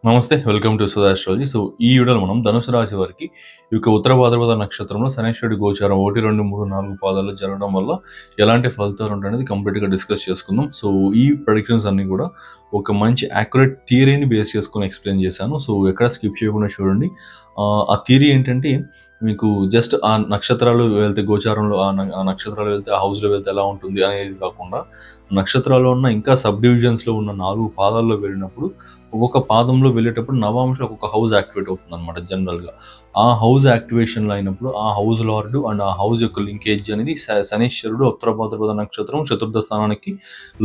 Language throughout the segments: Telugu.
నమస్తే. Welcome to Sudha astrology. ఈ వీడియోలో మనం ధనుసు రాశి వారికి ఈ యొక్క ఉత్తర భాద్రపద నక్షత్రంలో శనీశ్వరుడి గోచారం 1, 2, 3, 4 పాదాలు జరగడం వల్ల ఎలాంటి ఫలితాలు ఉంటాయనేది కంప్లీట్‌గా డిస్కస్ చేసుకుందాం. ఈ ప్రెడిక్షన్స్ అన్నీ కూడా ఒక మంచి యాక్యురేట్ థియరీని బేస్ చేసుకొని ఎక్స్‌ప్లెయిన్ చేశాను. ఎక్కడ స్కిప్ చేయకుండా చూడండి. ఆ థియరీ ఏంటంటే మీకు జస్ట్ ఆ నక్షత్రాలు వెళ్తే గోచారంలో ఆ నక్షత్రాలు వెళ్తే ఆ హౌస్‌లో వెళ్తే ఎలా ఉంటుంది అనేది కాకుండా నక్షత్రాల్లో ఉన్న ఇంకా సబ్ డివిజన్స్‌లో ఉన్న 4 పాదాల్లో వెళ్ళినప్పుడు ఒక్కొక్క పాదంలో వెళ్ళేటప్పుడు నవాంశలో ఒక్కొక్క హౌస్ యాక్టివేట్ అవుతుందనమాట జనరల్‌గా. ఆ హౌస్ యాక్టివేషన్‌లో అయినప్పుడు ఆ హౌస్ లార్డ్ అండ్ ఆ హౌస్ యొక్క లింకేజ్ అనేది శనీశ్వరుడు ఉత్తర భాద్రపద నక్షత్రం చతుర్థ స్థానానికి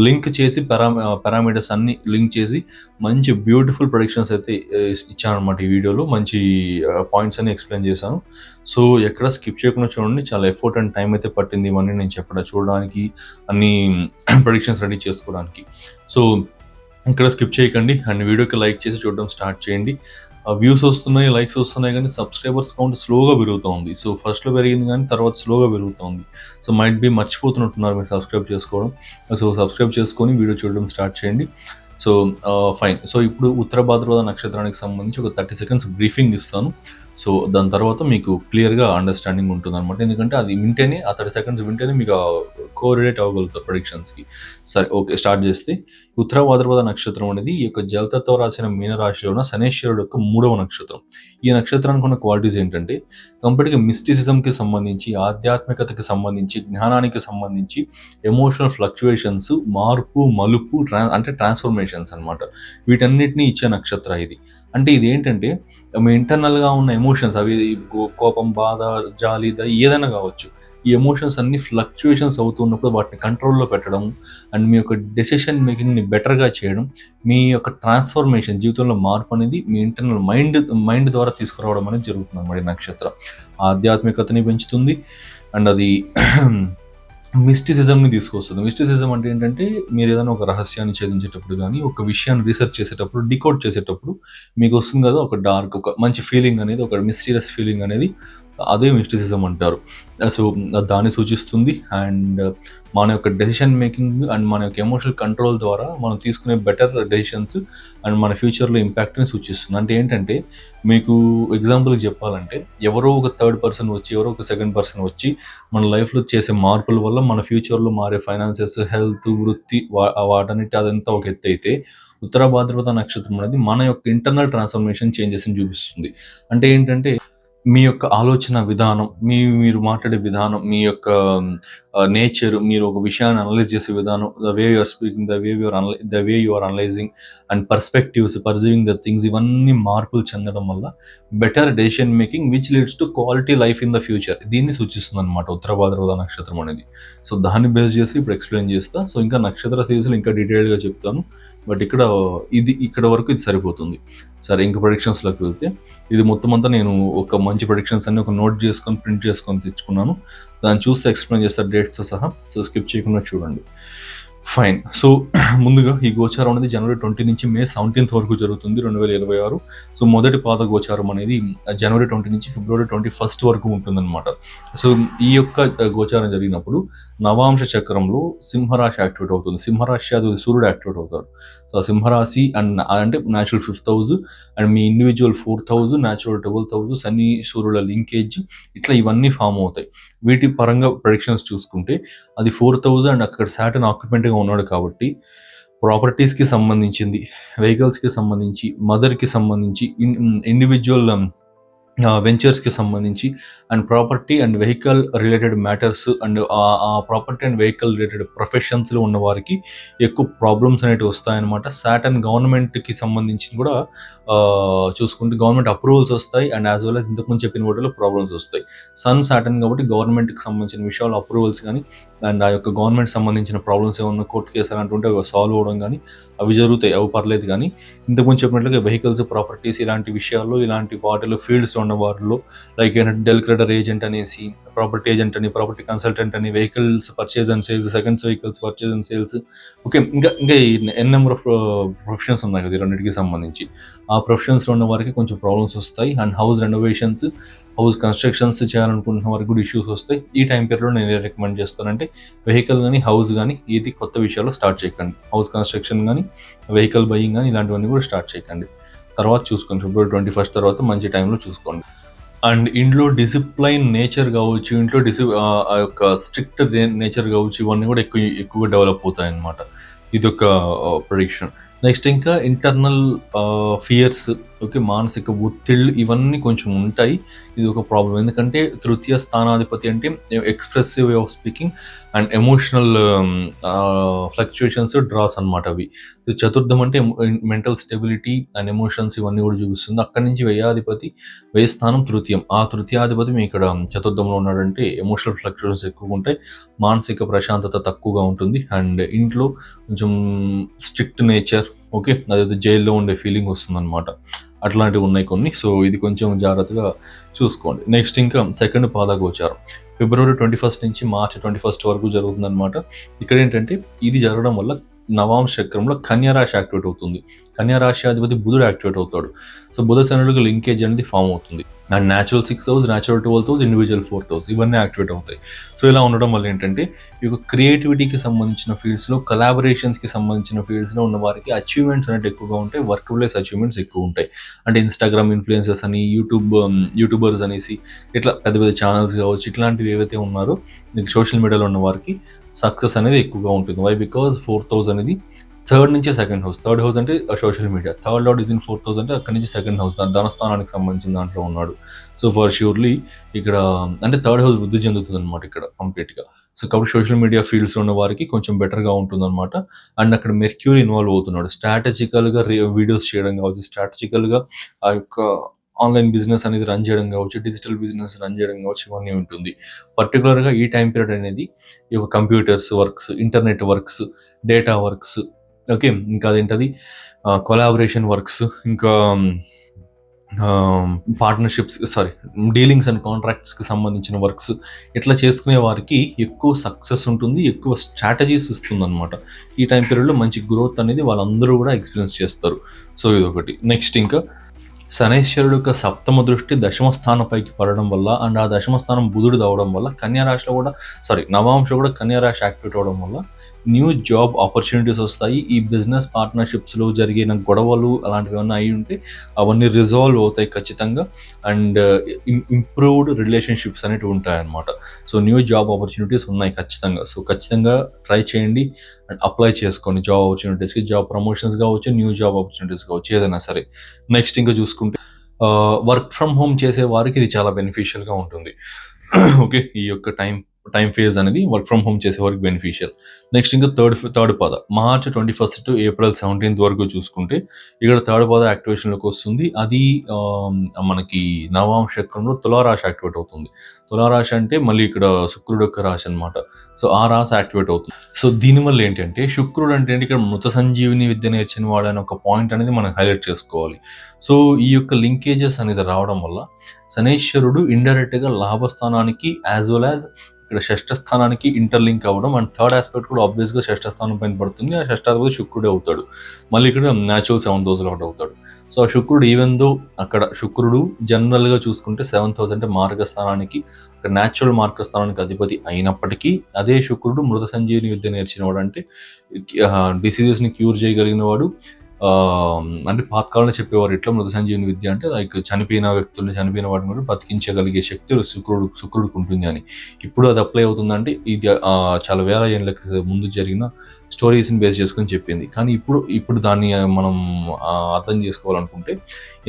లింక్ చేసి పారామీటర్స్ అన్నీ లింక్ చేసి మంచి బ్యూటిఫుల్ ప్రెడిక్షన్స్ అయితే ఇచ్చాననమాట ఈ వీడియోలో. మంచి పాయింట్స్ అన్ని ఎక్స్‌ప్లెయిన్ చేశాను. ఎక్కడ స్కిప్ చేయకుండా చూడండి. చాలా ఎఫర్ట్ అండ్ టైం అయితే పట్టింది ఇవన్నీ నేను చూడడానికి, అన్నీ ప్రెడిక్షన్స్ రెడీ చేసుకోవడానికి. సో ఇక్కడ స్కిప్ చేయకండి అండ్ వీడియోకి లైక్ చేసి చూడడం స్టార్ట్ చేయండి. వ్యూస్ వస్తున్నాయి, లైక్స్ వస్తున్నాయి, కానీ సబ్స్క్రైబర్స్ కౌంట్ స్లోగా పెరుగుతూ ఉంది. ఫస్ట్‌లో పెరిగింది కానీ తర్వాత స్లోగా పెరుగుతూ ఉంది. మైట్ బీ మర్చిపోతున్నట్టున్నారు మీరు సబ్స్క్రైబ్ చేసుకోవడం. సబ్స్క్రైబ్ చేసుకొని వీడియో చూడడం స్టార్ట్ చేయండి. ఫైన్. ఇప్పుడు ఉత్తర భాద్రపద నక్షత్రానికి సంబంధించి ఒక 30 సెకండ్స్ బ్రీఫింగ్ ఇస్తాను. దాని తర్వాత మీకు క్లియర్‌గా అండర్‌స్టాండింగ్ ఉంటుందనమాట. ఎందుకంటే అది వింటేనే, ఆ 30 సెకండ్స్ వింటేనే మీకు కోరిలేట్ అవ్వగలుగుతారు ప్రెడిక్షన్స్‌కి. సరే, ఓకే, స్టార్ట్ చేస్తే ఉత్తర భాద్రపద నక్షత్రం అనేది ఈ యొక్క జలతత్వ రాశిన మీనరాశిలో ఉన్న శనీశ్వరుడు యొక్క 3వ నక్షత్రం. ఈ నక్షత్రానికి ఉన్న క్వాలిటీస్ ఏంటంటే కంప్లీట్‌గా మిస్టిసిజంకి సంబంధించి, ఆధ్యాత్మికతకి సంబంధించి, జ్ఞానానికి సంబంధించి, ఎమోషనల్ ఫ్లక్చుయేషన్స్, మార్పు, మలుపు, ట్రాన్స్‌ఫర్మేషన్స్ అనమాట. వీటన్నిటిని ఇచ్చే నక్షత్ర ఇది. అంటే ఇదేంటంటే మీ ఇంటర్నల్‌గా ఉన్న ఎమోషన్స్, అవి కోపం, బాధ, జాలి, ఏదైనా కావచ్చు. ఈ ఎమోషన్స్ అన్నీ ఫ్లక్చుయేషన్స్ అవుతున్నప్పుడు వాటిని కంట్రోల్‌లో పెట్టడం అండ్ మీ యొక్క డెసిషన్ మేకింగ్‌ని బెటర్‌గా చేయడం, మీ యొక్క ట్రాన్స్‌ఫర్మేషన్, జీవితంలో మార్పు అనేది మీ ఇంటర్నల్ మైండ్ ద్వారా తీసుకురావడం అనేది జరుగుతుందన్నమాట ఈ నక్షత్రం. ఆధ్యాత్మికతని పెంచుతుంది అండ్ అది మిస్టిసిజంని తీసుకొస్తుంది. మిస్టిసిజం అంటే ఏంటంటే మీరు ఏదైనా ఒక రహస్యాన్ని ఛేదించేటప్పుడు కానీ, ఒక విషయాన్ని రీసెర్చ్ చేసేటప్పుడు, డికోడ్ చేసేటప్పుడు మీకు వస్తుంది కదా ఒక డార్క్, ఒక మంచి ఫీలింగ్ అనేది, ఒక మిస్టీరియస్ ఫీలింగ్ అనేది, అదే మిస్టిసిజం అంటారు. సో దాన్ని సూచిస్తుంది. అండ్ మన యొక్క డెసిషన్ మేకింగ్ అండ్ మన యొక్క ఎమోషనల్ కంట్రోల్ ద్వారా మనం తీసుకునే బెటర్ డెసిషన్స్ అండ్ మన ఫ్యూచర్లో ఇంపాక్ట్ని సూచిస్తుంది. అంటే ఏంటంటే మీకు ఎగ్జాంపుల్కి చెప్పాలంటే ఎవరో ఒక థర్డ్ పర్సన్ వచ్చి, ఎవరో ఒక సెకండ్ పర్సన్ వచ్చి మన లైఫ్లో చేసే మార్పుల వల్ల మన ఫ్యూచర్లో మారే ఫైనాన్సెస్, హెల్త్, వృత్తి, వాటన్నిటి అదంతా ఒక ఎత్తు అయితే, ఉత్తర భాద్రపద నక్షత్రం అనేది మన యొక్క ఇంటర్నల్ ట్రాన్స్ఫర్మేషన్ చేంజెస్ని చూపిస్తుంది. అంటే ఏంటంటే మీ యొక్క ఆలోచన విధానం, మీరు మాట్లాడే విధానం, మీ యొక్క నేచర్, మీరు ఒక విషయాన్ని అనలైజ్ చేసే విధానం, the way you are speaking, the way you are analysing and perspectives, perceiving the things, ఇవన్నీ మార్పులు చెందడం వల్ల better decision making which leads to quality life in the future, దీన్ని సూచిస్తుంది అనమాట ఉత్తర భాద్రపద నక్షత్రం అనేది. దాన్ని బేస్ చేసి ఇప్పుడు ఎక్స్ప్లెయిన్ చేస్తా. ఇంకా నక్షత్ర సిరీస్లో ఇంకా డీటెయిల్డ్గా చెప్తాను, బట్ ఇక్కడ వరకు ఇది సరిపోతుంది. సరే, ఇంకా ప్రొడిక్షన్స్లోకి వెళ్తే ఇది మొత్తం అంతా నేను ఒక మంచి ప్రొడిక్షన్స్ అన్ని ఒక నోట్ చేసుకొని ప్రింట్ చేసుకొని తెచ్చుకున్నాను. దాన్ని చూస్తే ఎక్స్ప్లెయిన్ చేస్తారు డేట్స్తో సహా. స్కిప్ చేయకుండా చూడండి. ఫైన్. ముందుగా ఈ గోచారం అనేది జనవరి 20 నుంచి మే 17 వరకు జరుగుతుంది 2026. మొదటి పాద గోచారం అనేది జనవరి 20 నుంచి ఫిబ్రవరి 21 వరకు ఉంటుందన్నమాట. ఈ యొక్క గోచారం జరిగినప్పుడు నవాంశ చక్రంలో సింహరాశి యాక్టివేట్ అవుతుంది. సింహరాశి అది సూర్యుడు యాక్టివేట్ అవుతారు. సింహరాశి అంటే న్యాచురల్ 5th హౌస్ అండ్ మీ individual 4th house, natural 12th house, శని సూర్యుల లింకేజ్, ఇట్లా ఇవన్నీ ఫామ్ అవుతాయి. వీటి పరంగా ప్రెడిక్షన్స్ చూసుకుంటే అది 4th హౌస్ అండ్ అక్కడ సాటర్న్ ఆక్యుపెంట్గా ఉన్నాడు కాబట్టి ప్రాపర్టీస్కి సంబంధించింది, వెహికల్స్కి సంబంధించి, మదర్కి సంబంధించి, ఇండివిజువల్ వెంచర్స్కి సంబంధించి and property and vehicle related matters and ఆ ప్రాపర్టీ అండ్ వెహికల్ రిలేటెడ్ ప్రొఫెషన్స్లో ఉన్న వారికి ఎక్కువ ప్రాబ్లమ్స్ అనేవి వస్తాయన్నమాట. సాటర్న్ గవర్నమెంట్కి సంబంధించి కూడా చూసుకుంటే గవర్నమెంట్ అప్రూవల్స్ వస్తాయి అండ్ యాజ్ వెల్ యాజ్ ఇంతకుముందు చెప్పిన వాటిలో ప్రాబ్లమ్స్ వస్తాయి. సాటర్న్ కాబట్టి గవర్నమెంట్కి సంబంధించిన విషయాలు అప్రూవల్స్ కానీ అండ్ ఆ యొక్క గవర్నమెంట్ సంబంధించిన ప్రాబ్లమ్స్ ఏమన్నా కోర్టు కేసు అలాంటి ఉంటే అవి సాల్వ్ అవ్వడం కానీ అవి జరుగుతాయి, అవి పర్లేదు. కానీ ఇంతకుముందు చెప్పినట్లుగా వెహికల్స్, ప్రాపర్టీస్ ఇలాంటి విషయాల్లో, ఇలాంటి వాటిలో ఫీల్డ్స్ ఉన్న వారిలో లైక్ ఏంటంటే డెలిక్రేటర్ ఏజెంట్ అనేసి, ప్రాపర్టీ ఏజెంట్ అని, ప్రాపర్టీ కన్సల్టెంట్ అని, vehicles purchase and sales, seconds vehicles purchase and sales, okay, ఇంకా ఎన్ నెంబర్ ఆఫ్ ప్రొఫెషన్స్ ఉన్నాయి కదా ఈ రెండింటికి సంబంధించి. ఆ ప్రొఫెషన్స్లో ఉన్న వారికి కొంచెం ప్రాబ్లమ్స్ వస్తాయి. And house renovations, house constructions చేయాలనుకుంటున్న వారికి కూడా ఇష్యూస్ వస్తాయి. ఈ టైం పీరియడ్లో నేను రికమెండ్ చేస్తానంటే వెహికల్ కానీ, హౌస్ కానీ, ఏది కొత్త విషయాల్లో స్టార్ట్ చేయకండి. హౌస్ కన్స్ట్రక్షన్ కానీ, వెహికల్ బయింగ్ కానీ ఇలాంటివన్నీ కూడా స్టార్ట్ చేయకండి. తర్వాత చూసుకోండి. ఫిబ్రవరి 21 తర్వాత మంచి టైంలో చూసుకోండి. అండ్ ఇంట్లో డిసిప్లైన్ నేచర్ కావచ్చు, ఇంట్లో ఆ యొక్క స్ట్రిక్ట్ నేచర్ కావచ్చు, ఇవన్నీ కూడా ఎక్కువగా డెవలప్ అవుతాయన్నమాట. ఇదొక ప్రిడిక్షన్. నెక్స్ట్ ఇంకా ఇంటర్నల్ ఫియర్స్, ఓకే, మానసిక ఒత్తిళ్ళు ఇవన్నీ కొంచెం ఉంటాయి. ఇది ఒక ప్రాబ్లం. ఎందుకంటే తృతీయ స్థానాధిపతి అంటే expressive way of speaking and emotional fluctuations, draws అనమాట అవి. ఇది చతుర్థం అంటే మెంటల్ స్టెబిలిటీ అండ్ ఎమోషన్స్ ఇవన్నీ కూడా చూపిస్తుంది. అక్కడి నుంచి వ్యయ స్థానం తృతీయం. ఆ తృతీయాధిపతి మీ ఇక్కడ చతుర్థంలో ఉన్నాడంటే ఎమోషనల్ ఫ్లక్చుయేషన్స్ ఎక్కువగా ఉంటాయి, మానసిక ప్రశాంతత తక్కువగా ఉంటుంది, అండ్ ఇంట్లో కొంచెం స్ట్రిక్ట్ నేచర్, ఓకే, అదే జైల్లో ఉండే ఫీలింగ్ వస్తుంది అనమాట. అట్లాంటివి ఉన్నాయి కొన్ని. సో ఇది కొంచెం జాగ్రత్తగా చూసుకోండి. నెక్స్ట్ ఇంకా సెకండ్ పాదగోచారం ఫిబ్రవరి 21 నుంచి మార్చి 21 వరకు జరుగుతుందన్నమాట. ఇక్కడ ఏంటంటే ఇది జరగడం వల్ల నవాంశ చక్రంలో కన్యారాశి యాక్టివేట్ అవుతుంది. కన్యారాశి అధిపతి బుధుడు యాక్టివేట్ అవుతాడు. సో బుధ శనులకు లింకేజ్ అనేది ఫామ్ అవుతుంది. And natural 6th house, natural 12th house, individual 4th house ఇవన్నీ యాక్టివేట్ అవుతాయి. సో ఇలా ఉండడం వల్ల ఏంటంటే ఈ యొక్క క్రియేటివిటీకి సంబంధించిన ఫీల్డ్స్లో, కొలాబరేషన్స్కి సంబంధించిన ఫీల్డ్స్లో ఉన్న వారికి అచీవ్మెంట్స్ అనేవి ఎక్కువగా ఉంటాయి, వర్క్ ప్లేస్ అచీవ్మెంట్స్ ఎక్కువ ఉంటాయి. అంటే ఇన్స్టాగ్రామ్ ఇన్ఫ్లుయెన్సర్స్ అని, యూట్యూబర్స్ అనేసి ఇట్లా పెద్ద పెద్ద ఛానల్స్ కావచ్చు, ఇట్లాంటివి ఏవైతే ఉన్నారో సోషల్ మీడియాలో ఉన్న వారికి సక్సెస్ అనేది ఎక్కువగా ఉంటుంది. వై? బికాజ్ 4th హౌస్ అనేది థర్డ్ నుంచి సెకండ్ హౌస్. థర్డ్ హౌస్ అంటే social media, third lord is in 4th house అంటే అక్కడి నుంచి సెకండ్ హౌస్, ధనస్థానానికి సంబంధించిన దాంట్లో ఉన్నాడు. సో ఫర్ ష్యూర్లీ ఇక్కడ అంటే థర్డ్ హౌస్ వృద్ధి చెందుతుంది అనమాట ఇక్కడ కంప్లీట్గా. సో కాబట్టి సోషల్ మీడియా ఫీల్డ్స్లో ఉన్న వారికి కొంచెం బెటర్గా ఉంటుంది అనమాట. అండ్ అక్కడ మెర్క్యూరీ ఇన్వాల్వ్ అవుతున్నాడు. స్ట్రాటజికల్గా వీడియోస్ చేయడం కావచ్చు, స్ట్రాటజికల్గా ఆ యొక్క ఆన్లైన్ బిజినెస్ అనేది రన్ చేయడం కావచ్చు, డిజిటల్ బిజినెస్ రన్ చేయడం కావచ్చు, ఇవన్నీ ఉంటుంది. పర్టికులర్గా ఈ టైం పీరియడ్ అనేది ఈ యొక్క computers works, internet works, data works, okay, ఇంకా అదేంటది కొలాబరేషన్ వర్క్స్, ఇంకా పార్ట్నర్షిప్స్, డీలింగ్స్ అండ్ కాంట్రాక్ట్స్కి సంబంధించిన వర్క్స్ ఇట్లా చేసుకునే వారికి ఎక్కువ సక్సెస్ ఉంటుంది, ఎక్కువ స్ట్రాటజీస్ ఇస్తుంది అనమాట. ఈ టైం పీరియడ్లో మంచి గ్రోత్ అనేది వాళ్ళందరూ కూడా ఎక్స్పీరియన్స్ చేస్తారు. సో ఇదొకటి. నెక్స్ట్ ఇంకా శనైశ్వరుడు యొక్క సప్తమ దృష్టి దశమ స్థానంపైకి పడడం వల్ల, అండ్ ఆ దశమ స్థానం బుధుడు అవడం వల్ల కన్యారాశిలో కూడా నవాంశ కూడా కన్యారాశి యాక్టివేట్ అవడం వల్ల న్యూ జాబ్ ఆపర్చునిటీస్ వస్తాయి. ఈ బిజినెస్ పార్ట్నర్షిప్స్లో జరిగిన గొడవలు అలాంటివి ఏమైనా అయి ఉంటే అవన్నీ రిజాల్వ్ అవుతాయి ఖచ్చితంగా. అండ్ ఇంప్రూవ్డ్ రిలేషన్షిప్స్ అనేవి ఉంటాయన్నమాట. సో న్యూ జాబ్ ఆపర్చునిటీస్ ఉన్నాయి ఖచ్చితంగా. సో ఖచ్చితంగా ట్రై చేయండి అండ్ అప్లై చేసుకోండి జాబ్ ఆపర్చునిటీస్కి. జాబ్ ప్రమోషన్స్ కావచ్చు, న్యూ జాబ్ ఆపర్చునిటీస్ కావచ్చు, ఏదైనా సరే. నెక్స్ట్ ఇంకా చూసుకుంటే వర్క్ ఫ్రమ్ హోమ్ చేసే వారికి ఇది చాలా బెనిఫిషియల్గా ఉంటుంది. ఓకే, ఈ యొక్క టైం ఫేజ్ అనేది వర్క్ ఫ్రమ్ హోమ్ చేసే వారికి బెనిఫిషియల్. నెక్స్ట్ ఇంకా థర్డ్ పాద మార్చ్ 21 టు ఏప్రిల్ 17 వరకు చూసుకుంటే ఇక్కడ థర్డ్ పాద యాక్టివేషన్లోకి వస్తుంది. అది మనకి నవాంశ చక్రంలో తులారాశి యాక్టివేట్ అవుతుంది. తులారాశి అంటే మళ్ళీ ఇక్కడ శుక్రుడు యొక్క రాశి అనమాట. సో ఆ రాశి యాక్టివేట్ అవుతుంది. సో దీనివల్ల ఏంటంటే శుక్రుడు అంటే ఇక్కడ మృత సంజీవిని విద్య నేర్చిన వాడు అనే ఒక పాయింట్ అనేది మనం హైలైట్ చేసుకోవాలి. సో ఈ యొక్క లింకేజెస్ అనేది రావడం వల్ల శనైశ్వరుడు ఇండైరెక్ట్గా లాభస్థానానికి యాజ్ వెల్ యాజ్ ఇక్కడ షష్ఠ స్థానానికి ఇంటర్లింక్ అవ్వడం, అండ్ థర్డ్ ఆస్పెక్ట్ కూడా ఆబ్వియస్గా షష్ఠ స్థానం పైన పడుతుంది. ఆ షష్ఠాధిపతి శుక్రుడే అవుతాడు. మళ్ళీ ఇక్కడ న్యాచురల్ 7th హౌస్లో ఒకటి అవుతాడు. సో ఆ శుక్రుడు ఈవెన్ దో అక్కడ శుక్రుడు జనరల్గా చూసుకుంటే 7th హౌస్ అంటే మార్గస్థానానికి, న్యాచురల్ మార్గస్థానానికి అధిపతి అయినప్పటికీ అదే శుక్రుడు మృత సంజీవిని విద్య నేర్చిన వాడు, అంటే డిసీజెస్ని క్యూర్ చేయగలిగిన వాడు. అంటే పాతకాలంలో చెప్పేవారు ఇట్లా మృత సంజీవిని విద్య అంటే లైక్ చనిపోయిన వ్యక్తుల్ని, చనిపోయిన వాటిని కూడా బతికించగలిగే శక్తి శుక్రుడికి ఉంటుంది అని. ఇప్పుడు అది అప్లై అవుతుందంటే ఇది చాలా వేల ఏళ్ళకి ముందు జరిగిన స్టోరీస్ని బేస్ చేసుకొని చెప్పింది. కానీ ఇప్పుడు దాన్ని మనం అర్థం చేసుకోవాలనుకుంటే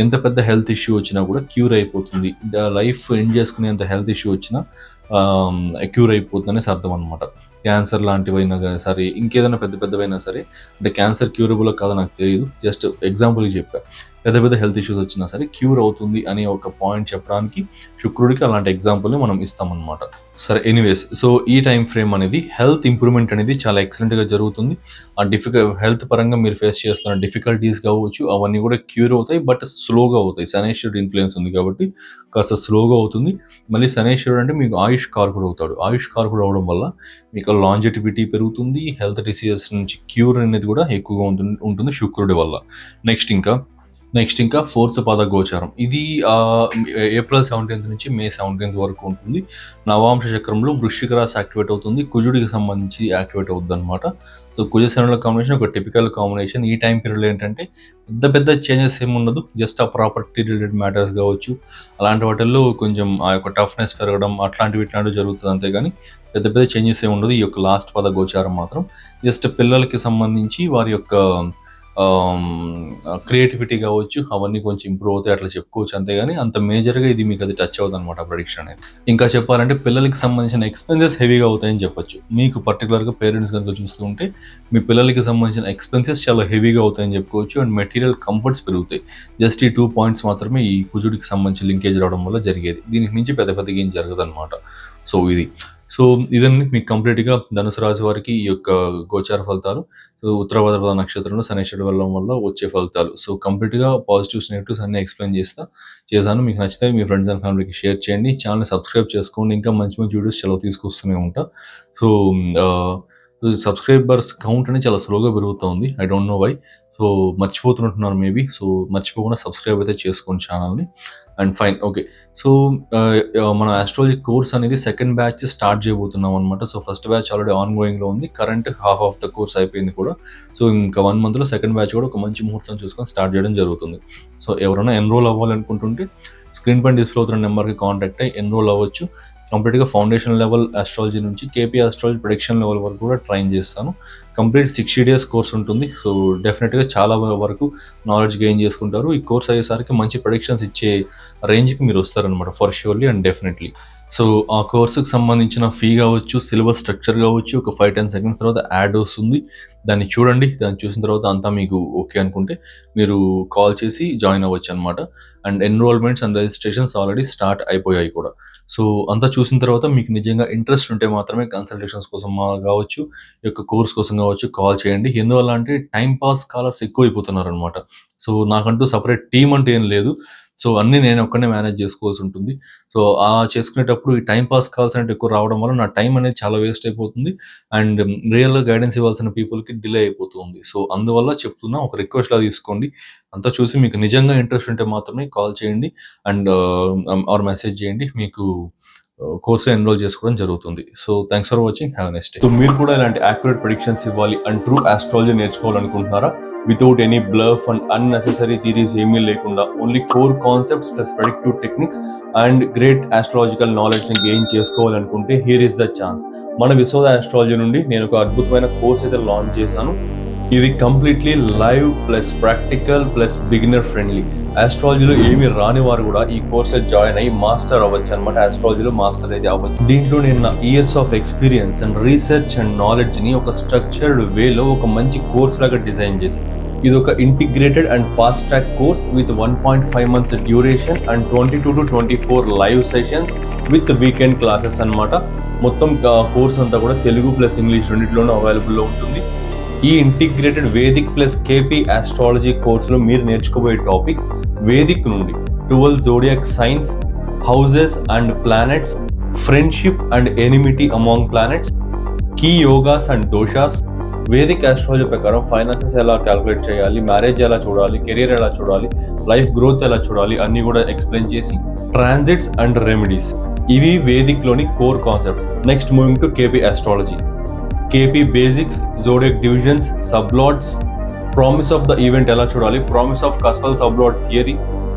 ఎంత పెద్ద హెల్త్ ఇష్యూ వచ్చినా కూడా క్యూర్ అయిపోతుంది. లైఫ్ ఎండ్ చేసుకునేంత హెల్త్ ఇష్యూ వచ్చినా క్యూర్ అయిపోతుందనే అర్థం అనమాట. క్యాన్సర్ లాంటివైనా సరే, ఇంకేదైనా పెద్దవైనా సరే, అంటే క్యాన్సర్ క్యూరబుల్ కాదో నాకు తెలియదు, జస్ట్ ఎగ్జాంపుల్కి చెప్పా. పెద్ద హెల్త్ ఇష్యూస్ వచ్చినా సరే క్యూర్ అవుతుంది అనే ఒక పాయింట్ చెప్పడానికి శుక్రుడికి అలాంటి ఎగ్జాంపుల్ని మనం ఇస్తామన్నమాట. సరే, ఎనీవేస్, సో ఈ టైం ఫ్రేమ్ అనేది హెల్త్ ఇంప్రూవ్మెంట్ అనేది చాలా ఎక్సలెంట్గా జరుగుతుంది. ఆ హెల్త్ పరంగా మీరు ఫేస్ చేస్తున్న డిఫికల్టీస్ కావచ్చు అవన్నీ కూడా క్యూర్ అవుతాయి, బట్ స్లోగా అవుతాయి. శనైశ్వరుడు ఇన్ఫ్లుయెన్స్ ఉంది కాబట్టి కాస్త స్లోగా అవుతుంది. మళ్ళీ శనైశ్వరుడు అంటే మీకు ఆయుష్ కారకుడు అవుతాడు. ఆయుష్ కారకుడు అవడం వల్ల మీకు లాంజిటివిటీ పెరుగుతుంది, హెల్త్ డిసీజెస్ నుంచి క్యూర్ అనేది కూడా ఎక్కువగా ఉంటుంది శుక్రుడి వల్ల. నెక్స్ట్ ఇంకా నెక్స్ట్ ఇంకా 4th పాద గోచారం. ఇది ఏప్రిల్ 17th నుంచి మే 17th వరకు ఉంటుంది. నవాంశ చక్రంలో వృశ్చిక రాశి యాక్టివేట్ అవుతుంది. కుజుడికి సంబంధించి యాక్టివేట్ అవుద్దనమాట. సో కుజ శనుల కాంబినేషన్ ఒక టిపికల్ కాంబినేషన్. ఈ టైం పీరియడ్లో ఏంటంటే పెద్ద చేంజెస్ ఏమి ఉండదు. జస్ట్ ఆ ప్రాపర్టీ రిలేటెడ్ మ్యాటర్స్ కావచ్చు, అలాంటి వాటిల్లో కొంచెం ఆ యొక్క టఫ్నెస్ పెరగడం ఇట్లాంటివి జరుగుతుంది. అంతేగాని పెద్ద చేంజెస్ ఏమి ఉండదు. ఈ యొక్క లాస్ట్ పాద గోచారం మాత్రం జస్ట్ పిల్లలకి సంబంధించి వారి యొక్క క్రియేటివిటీ కావచ్చు, అవన్నీ కొంచెం ఇంప్రూవ్ అవుతాయి అట్లా చెప్పుకోవచ్చు. అంతేగాని అంత మేజర్గా ఇది మీకు అది టచ్ అవుతుంది అనమాట ప్రెడిక్షన్ అనేది. ఇంకా చెప్పాలంటే పిల్లలకి సంబంధించిన ఎక్స్పెన్సెస్ హెవీగా అవుతాయని చెప్పొచ్చు. మీకు పర్టికులర్గా పేరెంట్స్ కనుక చూస్తుంటే మీ పిల్లలకి సంబంధించిన ఎక్స్పెన్సెస్ చాలా హెవీగా అవుతాయని చెప్పుకోవచ్చు. అండ్ మెటీరియల్ కంఫర్ట్స్ పెరుగుతాయి. జస్ట్ ఈ 2 పాయింట్స్ మాత్రమే ఈ కుజుడికి సంబంధించి లింకేజ్ రావడం వల్ల జరిగేది. దీనికి మించి పెద్దగా ఏం జరగదు అనమాట. సో ఇదన్నీ మీకు కంప్లీట్గా ధనుసు రాశి వారికి ఈ యొక్క గోచార ఫలితాలు. సో ఉత్తరాభాద్రపద నక్షత్రంలో శనీశ్వరుడు వెళ్ళడం వల్ల వచ్చే ఫలితాలు. సో కంప్లీట్గా పాజిటివ్స్ నెగిటివ్స్ అన్నీ ఎక్స్ప్లెయిన్ చేశాను. మీకు నచ్చితే మీ ఫ్రెండ్స్ అండ్ ఫ్యామిలీకి షేర్ చేయండి. ఛానల్ని సబ్స్క్రైబ్ చేసుకోండి. ఇంకా మంచి వీడియోస్ చాలా తీసుకొస్తూనే ఉంటా. సో సబ్స్క్రైబర్స్ కౌంట్ అనేది చాలా స్లోగా పెరుగుతుంది. I don't know why. So మర్చిపోతున్నట్టున్నారు మేబీ. సో మర్చిపోకుండా సబ్స్క్రైబ్ అయితే చేసుకోండి ఛానల్ని. And fine, okay. సో మన ఆస్ట్రాలజీ కోర్స్ అనేది సెకండ్ బ్యాచ్ స్టార్ట్ చేయబోతున్నాం అనమాట. So first batch already on గోయింగ్లో ఉంది. Current half of the course అయిపోయింది కూడా. సో ఇంకా 1 monthలో సెకండ్ బ్యాచ్ కూడా ఒక మంచి ముహూర్తం చూసుకొని స్టార్ట్ చేయడం జరుగుతుంది. సో ఎవరైనా ఎన్రోల్ అవ్వాలనుకుంటుంటే స్క్రీన్ పైన డిస్ప్లే అవుతున్న నెంబర్కి కాంటాక్ట్ అయ్యి ఎన్రోల్ అవ్వచ్చు. కంప్లీట్గా ఫౌండేషన్ లెవెల్ ఆస్ట్రాలజీ నుంచి కేపీ ఆస్ట్రాలజీ ప్రొడిక్షన్ లెవెల్ వరకు కూడా ట్రైన్ చేస్తాను. కంప్లీట్ 60 days కోర్స్ ఉంటుంది. సో డెఫినెట్గా చాలా వరకు నాలెడ్జ్ గెయిన్ చేసుకుంటారు. ఈ కోర్స్ అయ్యేసరికి మంచి ప్రొడిక్షన్స్ ఇచ్చే రేంజ్కి మీరు వస్తారనమాట, for surely and definitely. So ఆ కోర్సుకు సంబంధించిన ఫీ కావచ్చు, సిలబస్ స్ట్రక్చర్ కావచ్చు, ఒక 5-10 seconds తర్వాత యాడ్ వస్తుంది. దాన్ని చూడండి. దాన్ని చూసిన తర్వాత అంతా మీకు ఓకే అనుకుంటే మీరు కాల్ చేసి జాయిన్ అవ్వచ్చు అనమాట. And enrolments and registrations already start అయిపోయాయి కూడా. సో అంతా చూసిన తర్వాత మీకు నిజంగా ఇంట్రెస్ట్ ఉంటే మాత్రమే కన్సల్టేషన్స్ కోసం కావచ్చు, ఈ యొక్క కోర్స్ కోసం కావచ్చు కాల్ చేయండి. ఎందువల్ల అంటే టైం పాస్ కాలర్స్ ఎక్కువ అయిపోతున్నారు అనమాట. సో నాకంటూ సపరేట్ టీం అంటే ఏం లేదు. సో అన్నీ నేను ఒక్కనే మేనేజ్ చేసుకోవాల్సి ఉంటుంది. సో అలా చేసుకునేటప్పుడు ఈ టైం పాస్ కాల్స్ అంటే ఎక్కువ రావడం వల్ల నా టైం అనేది చాలా వేస్ట్ అయిపోతుంది. అండ్ రియల్గా గైడెన్స్ ఇవ్వాల్సిన పీపుల్కి డిలే అయిపోతుంది. సో అందువల్ల చెప్తున్నా, ఒక రిక్వెస్ట్లా తీసుకోండి. అంతా చూసి మీకు నిజంగా ఇంట్రెస్ట్ ఉంటే మాత్రమే కాల్ చేయండి అండ్ ఆర్ మెసేజ్ చేయండి. మీకు కోర్సు ఎన్రోల్ చేసుకోవడం జరుగుతుంది. So thanks for watching. Have a nice day. So మీరు కూడా ఇలాంటి యాక్యురేట్ ప్రెడిక్షన్స్ ఇవ్వాలి అండ్ ట్రూ ఆస్ట్రాలజీ నేర్చుకోవాలనుకుంటున్నారా? Without any bluff and unnecessary theories ఏమీ లేకుండా only core concepts plus predictive techniques and great astrological నాలెడ్జ్ని గెయిన్ చేసుకోవాలనుకుంటే హియర్ ఇస్ ద ఛాన్స్. మన విశ్వద ఆస్ట్రాలజీ నుండి నేను ఒక అద్భుతమైన కోర్స్ అయితే లాంచ్ చేశాను. ఇది completely live plus practical plus beginner friendly. ఆస్ట్రాలజీలో ఏమి రాని వారు కూడా ఈ కోర్స్ జాయిన్ అయ్యి మాస్టర్ అవ్వచ్చు అనమాట. ఆస్ట్రాలజీలో మాస్టర్ అయితే అవ్వచ్చు. దీంట్లో నేను నా years of experience and research and నాలెడ్జ్ని ఒక స్ట్రక్చర్డ్ వేలో ఒక మంచి కోర్స్ లాగా డిజైన్ చేశాను. ఇది ఒక integrated and fast track course with 1.5 months duration and 22 to 24 live sessions with weekend classes అనమాట. మొత్తం కోర్స్ అంతా కూడా తెలుగు ప్లస్ ఇంగ్లీష్ రెండింటిలోనూ అవైలబుల్లో ఉంటుంది. ఈ integrated Vedic plus KP astrology కోర్సులో మీరు నేర్చుకోబోయే టాపిక్స్ వేదిక్ నుండి 12 zodiac signs, houses and planets, friendship and enmity among planets, key yogas and doshas, Vedic astrology ప్రకారం ఫైనాన్సెస్ ఎలా క్యాలిక్యులేట్ చేయాలి, మ్యారేజ్ ఎలా చూడాలి, కెరీర్ ఎలా చూడాలి, లైఫ్ గ్రోత్ ఎలా చూడాలి అన్నీ కూడా ఎక్స్ప్లెయిన్ చేసి, ట్రాన్సిట్స్ అండ్ రెమెడీస్, ఇవి వేదిక్లోని core concepts. Next moving to KP astrology. KP basics, zodiac divisions, sublords, promise of the event ఎలా చూడాలి, promise of cuspal sublord theory,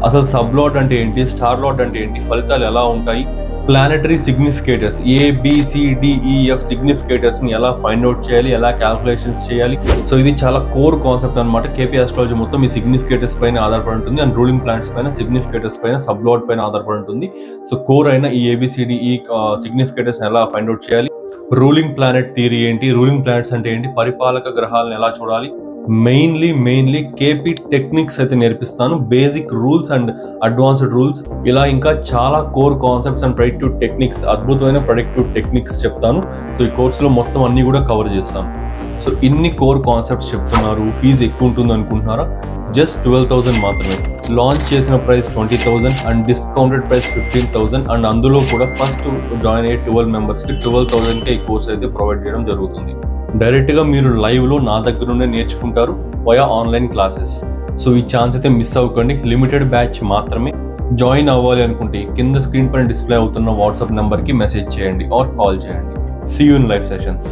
అసలు సబ్లాట్ అంటే ఏంటి, స్టార్ లాట్ అంటే ఏంటి, ఫలితాలు ఎలా ఉంటాయి, ప్లానెటరీ సిగ్నిఫికేటర్స్ ABCDEF సిగ్నిఫికేటర్స్ని ఎలా ఫైండ్ అవుట్ చేయాలి, ఎలా క్యాల్కులేషన్స్ చేయాలి. సో ఇది చాలా కోర్ కాన్సెప్ట్ అనమాట. కేపీ ఆస్ట్రాలజీ మొత్తం ఈ సిగ్నిఫికేటర్స్ పైన ఆధారపడి ఉంటుంది అండ్ రూలింగ్ ప్లానెట్స్ పైన, సిగ్నిఫికేటర్స్ పైన, సబ్లాట్ పైన ఆధారపడి ఉంటుంది. సో కోర్ అయిన ఈ ABCDE సిగ్నిఫికేటర్స్ ఎలా ఫైండ్ అవుట్ చేయాలి, రూలింగ్ ప్లానెట్ థియరీ ఏంటి, రూలింగ్ ప్లానెట్స్ అంటే ఏంటి, పరిపాలక గ్రహాలను ఎలా చూడాలి, మెయిన్లీ కేపీ టెక్నిక్స్ అయితే నేర్పిస్తాను. Basic rules and advanced rules, ఇలా ఇంకా చాలా core concepts and predictive techniques, అద్భుతమైన ప్రెడిక్టివ్ టెక్నిక్స్ చెప్తాను. సో ఈ కోర్సులో మొత్తం అన్ని కూడా కవర్ చేస్తాను. సో ఇన్ని కోర్ కాన్సెప్ట్స్ చెప్తున్నారు, ఫీజు ఎక్కువ ఉంటుంది అనుకుంటున్నారా? జస్ట్ 12,000 మాత్రమే. లాంచ్ చేసిన price 20,000 and discounted price 15,000 and అందులో కూడా ఫస్ట్ జాయిన్ అయ్యే 12 members కి 12,000కే ఈ కోర్స్ అయితే ప్రొవైడ్ చేయడం జరుగుతుంది. డైరెక్ట్గా మీరు లైవ్లో నా దగ్గర నుండే నేర్చుకుంటారు వయా ఆన్లైన్ క్లాసెస్. సో ఈ ఛాన్స్ అయితే మిస్ అవ్వకండి, లిమిటెడ్ బ్యాచ్ మాత్రమే. జాయిన్ అవ్వాలి అనుకుంటే కింద స్క్రీన్ పైన డిస్ప్లే అవుతున్న వాట్సాప్ నెంబర్కి మెసేజ్ చేయండి ఆర్ కాల్ చేయండి. See you in live sessions.